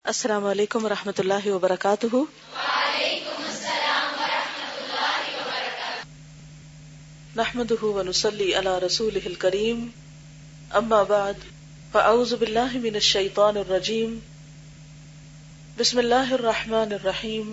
السلام علیکم ورحمۃ اللہ وبرکاتہ۔ وعلیکم السلام ورحمۃ اللہ وبرکاتہ۔ نحمده ونصلی علی رسولہ الکریم، اما بعد فاعوذ باللہ من الشیطان الرجیم، بسم اللہ الرحمن الرحیم،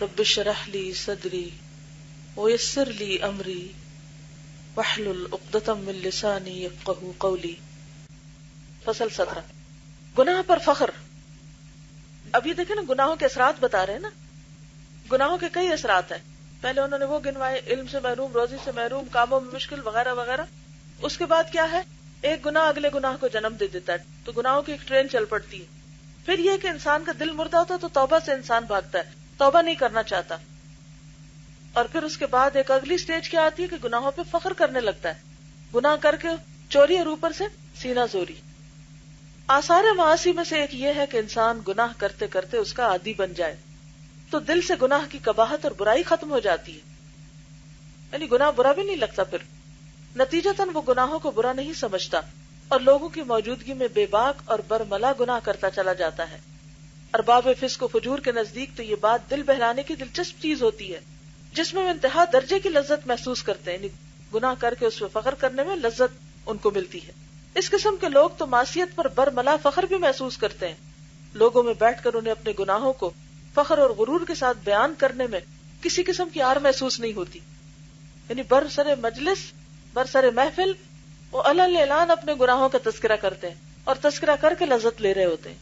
رب اشرح لی صدری ویسر لی امری واحلل عقدۃ من لسانی یفقہوا قولی۔ فصل 17، گناہ پر فخر۔ ابھی دیکھیں نا، گناہوں کے اثرات بتا رہے ہیں نا، گناہوں کے کئی اثرات ہیں۔ پہلے انہوں نے وہ گنوائے، علم سے محروم، روزی سے محروم، کاموں میں مشکل وغیرہ وغیرہ۔ اس کے بعد کیا ہے؟ ایک گناہ اگلے گناہ کو جنم دے دیتا ہے، تو گناہوں کی ایک ٹرین چل پڑتی ہے۔ پھر یہ کہ انسان کا دل مردہ ہوتا ہے تو توبہ سے انسان بھاگتا ہے، توبہ نہیں کرنا چاہتا۔ اور پھر اس کے بعد ایک اگلی سٹیج کیا آتی ہے کہ گناہوں پہ فخر کرنے لگتا ہے، گناہ کر کے چوری اور اوپر سے سینہ زوری۔ آثار معاصی میں سے ایک یہ ہے کہ انسان گناہ کرتے کرتے اس کا عادی بن جائے، تو دل سے گناہ کی قباحت اور برائی ختم ہو جاتی ہے، یعنی گناہ برا بھی نہیں لگتا۔ پھر نتیجتاً وہ گناہوں کو برا نہیں سمجھتا اور لوگوں کی موجودگی میں بے باک اور برملا گناہ کرتا چلا جاتا ہے۔ ارباب فسق و فجور کے نزدیک تو یہ بات دل بہلانے کی دلچسپ چیز ہوتی ہے، جس میں وہ انتہا درجے کی لذت محسوس کرتے ہیں، یعنی گناہ کر کے اس پہ فخر کرنے میں لذت ان کو ملتی ہے۔ اس قسم کے لوگ تو معصیت پر برملا فخر بھی محسوس کرتے ہیں۔ لوگوں میں بیٹھ کر انہیں اپنے گناہوں کو فخر اور غرور کے ساتھ بیان کرنے میں کسی قسم کی آر محسوس نہیں ہوتی، یعنی برسر مجلس، برسر محفل وہ علن اعلان اپنے گناہوں کا تذکرہ کرتے ہیں اور تذکرہ کر کے لذت لے رہے ہوتے ہیں۔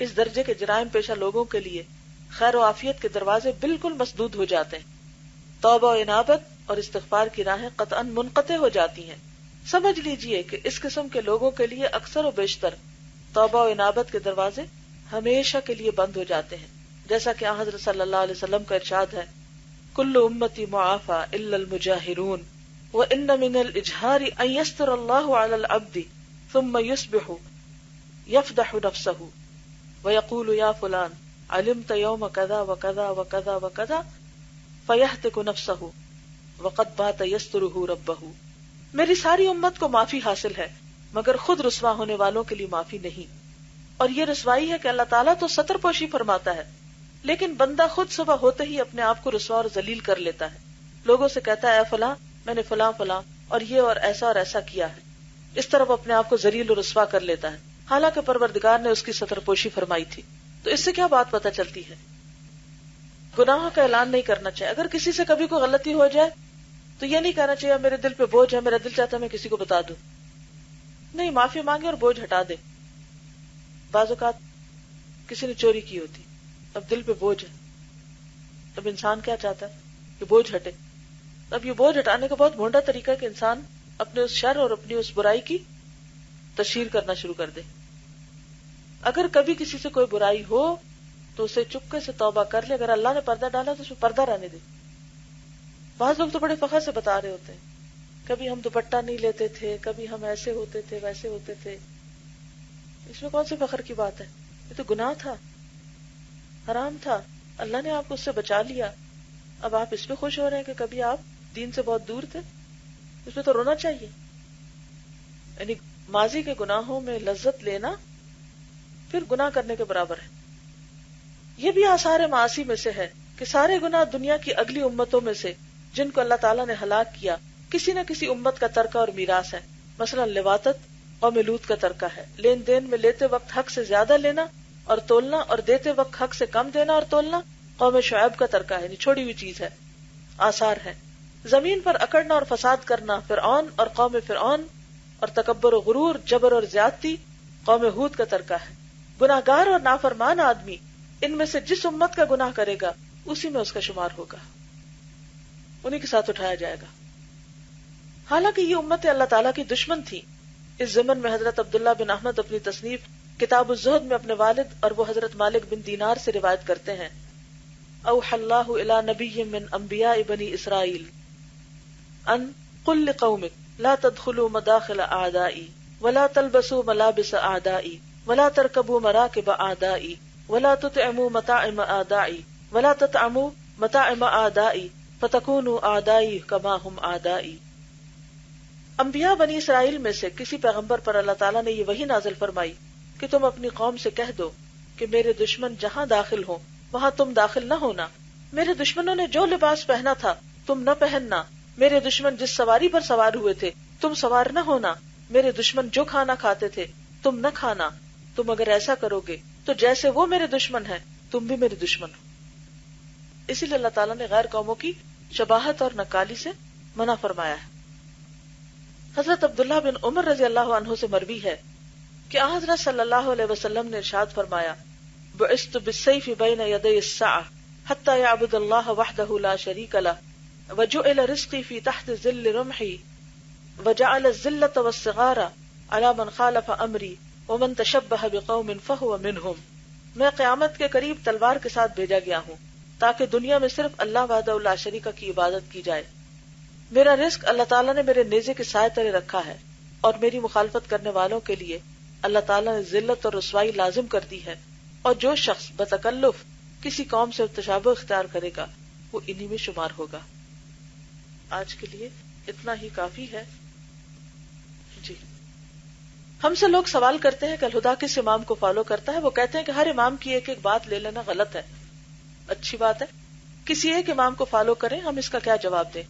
اس درجے کے جرائم پیشہ لوگوں کے لیے خیر و عافیت کے دروازے بالکل مسدود ہو جاتے ہیں، توبہ و انابت اور استغفار کی راہیں قطعاً منقطع ہو جاتی ہیں۔ سمجھ لیجئے کہ اس قسم کے لوگوں کے لیے اکثر و بیشتر توبہ و انابت کے دروازے ہمیشہ کے لیے بند ہو جاتے ہیں، جیسا کہ حضرت صلی اللہ علیہ وسلم کا ارشاد ہے، کل امتی معافی الا المجاہرون وان من الاجہار ان یستر اللہ علی العبد ثم یصبح یفضح نفسہ ویقول یا فلان علمت یوم کذا وکذا وکذا وکذا فیہتک نفسہ وقد بات یسترہ ربہ۔ میری ساری امت کو معافی حاصل ہے مگر خود رسوا ہونے والوں کے لیے معافی نہیں، اور یہ رسوائی ہے کہ اللہ تعالیٰ تو ستر پوشی فرماتا ہے لیکن بندہ خود صبح ہوتے ہی اپنے آپ کو رسوا اور ذلیل کر لیتا ہے، لوگوں سے کہتا ہے اے فلاں میں نے فلاں فلاں اور یہ اور ایسا کیا ہے، اس طرح وہ اپنے آپ کو ذلیل اور رسوا کر لیتا ہے، حالانکہ پروردگار نے اس کی ستر پوشی فرمائی تھی۔ تو اس سے کیا بات پتہ چلتی ہے؟ گناہوں کا اعلان نہیں کرنا چاہیے۔ اگر کسی سے کبھی کوئی غلطی ہو جائے تو یہ نہیں کہنا چاہیے میرے دل پہ بوجھ ہے، میرا دل چاہتا ہے میں کسی کو بتا دوں، نہیں، معافی مانگے اور بوجھ ہٹا دے۔ بعض اوقات کسی نے چوری کی ہوتی، اب دل پہ بوجھ ہے، اب انسان کیا چاہتا ہے کہ بوجھ ہٹے۔ اب یہ بوجھ ہٹانے کا بہت بھونڈا طریقہ ہے کہ انسان اپنے اس شر اور اپنی اس برائی کی تشہیر کرنا شروع کر دے۔ اگر کبھی کسی سے کوئی برائی ہو تو اسے چپکے سے توبہ کر لے، اگر اللہ نے پردہ ڈالا تو اس میں پردہ رہنے دے۔ بعض لوگ تو بڑے فخر سے بتا رہے ہوتے ہیں، کبھی ہم دوپٹہ نہیں لیتے تھے، کبھی ہم ایسے ہوتے تھے ویسے ہوتے تھے۔ اس میں کون سے فخر کی بات ہے؟ یہ تو گناہ تھا، حرام تھا، اللہ نے آپ کو اس سے بچا لیا، اب آپ اس پہ خوش ہو رہے ہیں کہ کبھی آپ دین سے بہت دور تھے؟ اس میں تو رونا چاہیے۔ یعنی ماضی کے گناہوں میں لذت لینا پھر گناہ کرنے کے برابر ہے۔ یہ بھی آثار معاصی میں سے ہے کہ سارے گناہ دنیا کی اگلی امتوں میں سے جن کو اللہ تعالیٰ نے ہلاک کیا کسی نہ کسی امت کا ترکہ اور میراث ہے۔ مثلا لواطت قوم لوط کا ترکہ ہے، لین دین میں لیتے وقت حق سے زیادہ لینا اور تولنا اور دیتے وقت حق سے کم دینا اور تولنا قوم شعیب کا ترکہ ہے، یعنی چھوڑی ہوئی چیز ہے، آثار ہے۔ زمین پر اکڑنا اور فساد کرنا فرعون اور قوم فرعون، اور تکبر و غرور، جبر اور زیادتی قوم ہود کا ترکہ ہے۔ گناہگار اور نافرمان آدمی ان میں سے جس امت کا گناہ کرے گا اسی میں اس کا شمار ہوگا، انہی کے ساتھ اٹھایا جائے گا۔ حالانکہ یہ امت اللہ تعالیٰ کی دشمن تھی۔ اس ضمن میں حضرت عبداللہ بن احمد اپنی تصنیف کتاب الزہد میں اپنے والد اور وہ حضرت مالک بن دینار سے روایت کرتے ہیں، اوحى اللہ الی نبی من انبیاء بنی اسرائیل ان قل لقومک لا تدخلوا مداخل اعدائی ولا تلبسوا ملابس اعدائی ولا ترکبوا مراکب اعدائی ولا تطعموا مطاعم اعدائی ولا تطعموا مطاعم اعدائی فتکونوا اعدائی کما ہم اعدائی۔ انبیاء بنی اسرائیل میں سے کسی پیغمبر پر اللہ تعالیٰ نے یہ وحی نازل فرمائی کہ تم اپنی قوم سے کہہ دو کہ میرے دشمن جہاں داخل ہوں وہاں تم داخل نہ ہونا. میرے دشمنوں نے جو لباس پہنا تھا تم نہ پہننا. میرے دشمن جس سواری پر سوار ہوئے تھے تم سوار نہ ہونا. میرے دشمن جو کھانا کھاتے تھے تم نہ کھانا. تم اگر ایسا کرو گے تو جیسے وہ میرے دشمن ہیں تم بھی میرے دشمن ہو. اسی لیے اللہ تعالیٰ نے غیر قوموں کی شباہت اور نکالی سے منع فرمایا ہے. حضرت عبداللہ بن عمر رضی اللہ عنہ سے مروی ہے کہ حضرت صلی اللہ علیہ وسلم نے ارشاد فرمایا بعثت بالسیف بین یدی الساعة حتی یعبد اللہ وحدہ لا شریک لہ وجعل رزقی فی تحت ظل رمحی وجعل الذلة والصغار علی من خالف امری ومن تشبہ بقوم فہو منہم. میں قیامت کے قریب تلوار کے ساتھ بھیجا گیا ہوں تاکہ دنیا میں صرف اللہ وحدہ لا شریک کی عبادت کی جائے. میرا رزق اللہ تعالیٰ نے میرے نیزے کے سائے تلے رکھا ہے اور میری مخالفت کرنے والوں کے لیے اللہ تعالیٰ نے ذلت اور رسوائی لازم کر دی ہے. اور جو شخص بتکلف کسی قوم سے تشابہ اختیار کرے گا وہ انہی میں شمار ہوگا. آج کے لیے اتنا ہی کافی ہے. جی ہم سے لوگ سوال کرتے ہیں کہ الہدا کس امام کو فالو کرتا ہے. وہ کہتے ہیں کہ ہر امام کی ایک ایک بات لے لینا غلط ہے. اچھی بات ہے کسی ایک امام کو فالو کریں. ہم اس کا کیا جواب دیں؟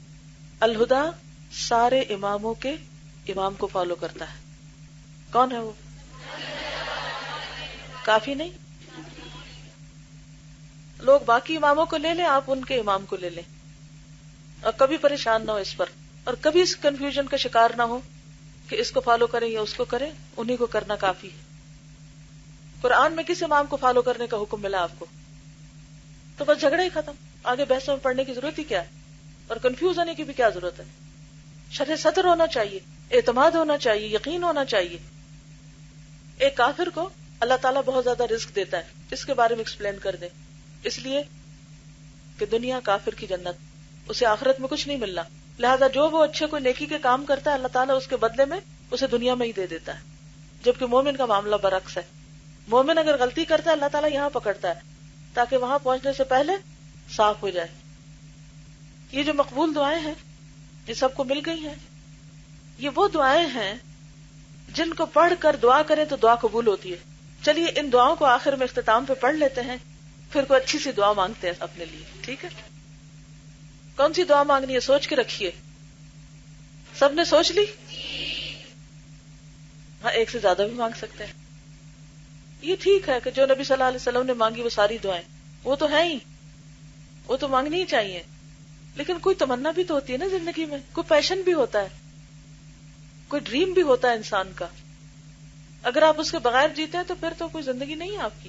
الہدا سارے اماموں کے امام کو فالو کرتا ہے. کون ہے وہ؟ کافی نہیں؟ لوگ باقی اماموں کو لے لیں, آپ ان کے امام کو لے لیں اور کبھی پریشان نہ ہو اس پر, اور کبھی اس کنفیوژن کا شکار نہ ہو کہ اس کو فالو کریں یا اس کو کریں. انہی کو کرنا کافی ہے. قرآن میں کس امام کو فالو کرنے کا حکم ملا آپ کو؟ تو بس جھگڑا ہی ختم. آگے بحثوں میں پڑھنے کی ضرورت ہی کیا ہے, اور کنفیوز ہونے کی بھی کیا ضرورت ہے؟ شرح صدر ہونا چاہیے, اعتماد ہونا چاہیے, یقین ہونا چاہیے. ایک کافر کو اللہ تعالیٰ بہت زیادہ رزق دیتا ہے, اس کے بارے میں ایکسپلین کر دیں. اس لیے کہ دنیا کافر کی جنت, اسے آخرت میں کچھ نہیں ملنا, لہذا جو وہ اچھے کوئی نیکی کے کام کرتا ہے اللہ تعالیٰ اس کے بدلے میں اسے دنیا میں ہی دے دیتا ہے. جبکہ مومن کا معاملہ برعکس ہے. مومن اگر غلطی کرتا ہے اللہ تعالیٰ یہاں پکڑتا ہے تاکہ وہاں پہنچنے سے پہلے صاف ہو جائے. یہ جو مقبول دعائیں ہیں یہ سب کو مل گئی ہیں. یہ وہ دعائیں ہیں جن کو پڑھ کر دعا کریں تو دعا قبول ہوتی ہے. چلیے ان دعاؤں کو آخر میں اختتام پہ پڑھ لیتے ہیں, پھر کوئی اچھی سی دعا مانگتے ہیں اپنے لیے. ٹھیک ہے, کون سی دعا مانگنی ہے سوچ کے رکھیے. سب نے سوچ لی؟ ہاں ایک سے زیادہ بھی مانگ سکتے ہیں. یہ ٹھیک ہے کہ جو نبی صلی اللہ علیہ وسلم نے مانگی وہ ساری دعائیں وہ تو ہیں ہی, وہ تو مانگنی ہی چاہیے. لیکن کوئی تمنا بھی تو ہوتی ہے نا زندگی میں, کوئی پیشن بھی ہوتا ہے, کوئی ڈریم بھی ہوتا ہے انسان کا. اگر آپ اس کے بغیر جیتے ہیں تو پھر تو کوئی زندگی نہیں ہے آپ کی.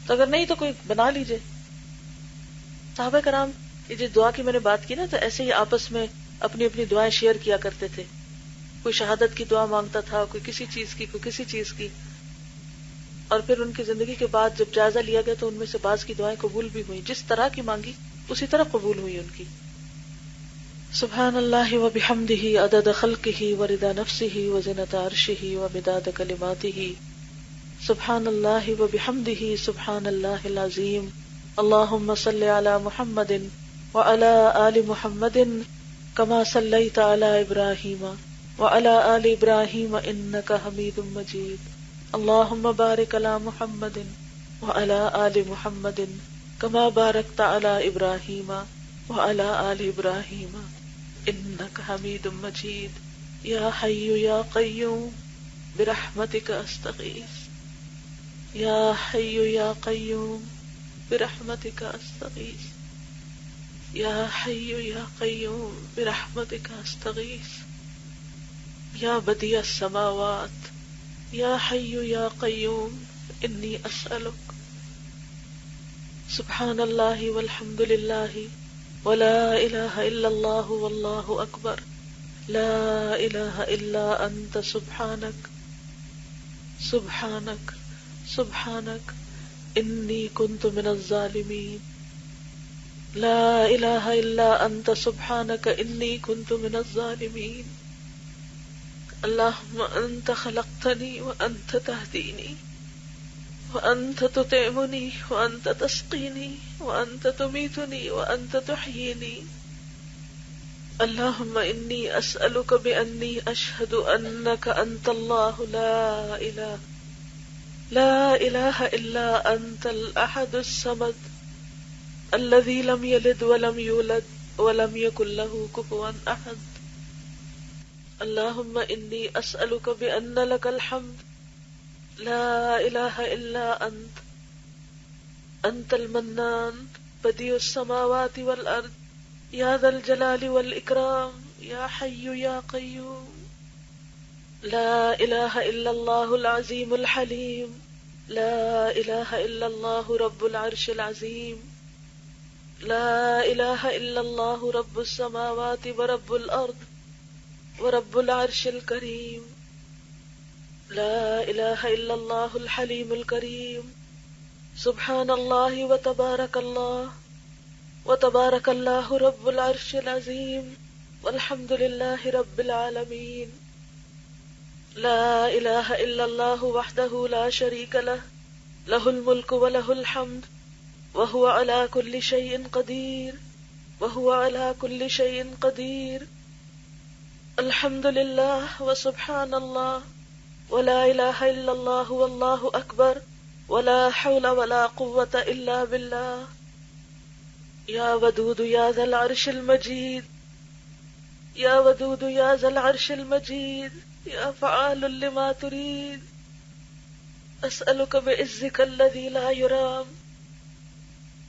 تو اگر نہیں تو کوئی بنا لیجئے. صحابہ کرام یہ جو دعا کی میں نے بات کی نا, تو ایسے ہی آپس میں اپنی اپنی دعائیں شیئر کیا کرتے تھے. کوئی شہادت کی دعا مانگتا تھا, کوئی کسی چیز کی, کوئی کسی چیز کی. اور پھر ان کی زندگی کے بعد جب جائزہ لیا گیا تو ان میں سے بعض کی دعائیں قبول بھی ہوئی. جس طرح کی مانگی اسی طرح قبول ہوئی ان کی. سبحان اللہ و بحمدہ عدد خلقہ ورضا نفسہ وزنۃ عرشہ ومداد کلماتہ. سبحان اللہ و بحمدہ سبحان اللہ العظیم. اللہم صلی علی محمد وعلی آل محمد کما صلیت علی ابراہیم وعلی آل ابراہیم انک حمید مجید. اللہم بارک علی محمد وعلی آل محمد کما بارکت علی ابراہیم وعلی آل ابراہیم انک حمید مجید. یا حی یا قیوم برحمتک استغیث. یا حی یا قیوم برحمتک استغیث. یا حی یا قیوم برحمتک استغیث. یا بدیع السماوات یا حی یا قیوم انی اسألک. سبحان اللہ والحمد للہ ولا الہ الا اللہ واللہ اکبر. لا الہ الا انت سبحانک سبحانک سبحانک انی کنت من الظالمین. لا الہ الا انت سبحانک انی کنت من الظالمین. اللہم انت خلقتنی وانت تہدینی وانت تطعمنی وانت تسقینی وانت تمیتنی وانت تحیینی. اللہم انی اسألک بانی اشہد انک انت اللہ لا الہ لا إله إلا أنت الأحد الصمد الذي لم يلد ولم يولد ولم يكن له كفوا أحد. اللهم إني أسألك بأن لك الحمد لا إله إلا أنت، أنت المنان بديع السماوات والأرض يا ذا الجلال والإكرام يا حي يا قيوم. لا إله إلا الله العظيم الحليم، لا إله إلا الله رب العرش العظيم، لا إله إلا الله رب السماوات ورب الأرض ورب العرش الكريم. لا إله إلا الله الحليم الكريم. سبحان الله وتبارك الله وتبارك الله رب العرش العظيم والحمد لله رب العالمين. لا إله إلا الله وحده لا شريك له، له الملك وله الحمد وهو على كل شيء قدير، وهو على كل شيء قدير. الحمد لله وسبحان الله ولا إله إلا الله والله أكبر ولا حول ولا قوة إلا بالله. يا ودود يا ذا العرش المجيد، يا ودود يا ذا العرش المجيد، يا فعال لما تريد. أسألك بعزك الذي لا يرام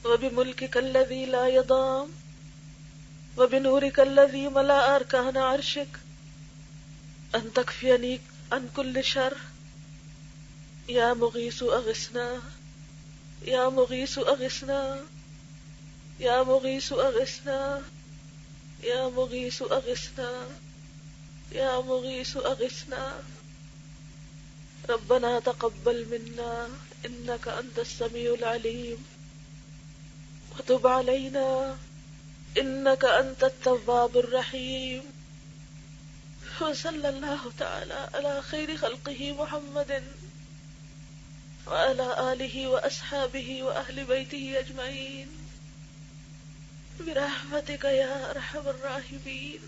وبملكك الذي لا يضام وبنورك الذي ملأ أركان عرشك أن تكفيني عن كل شر. يا مغيث أغثنا، يا مغيث أغثنا، يا مغيث أغثنا، يا مغيث أغثنا، يا مغيث أغثنا. ربنا تقبل منا إنك أنت السميع العليم وتب علينا إنك أنت التواب الرحيم. وصلى الله تعالى على خير خلقه محمد وعلى آله وأصحابه وأهل بيته أجمعين برحمتك يا أرحم الراحمين.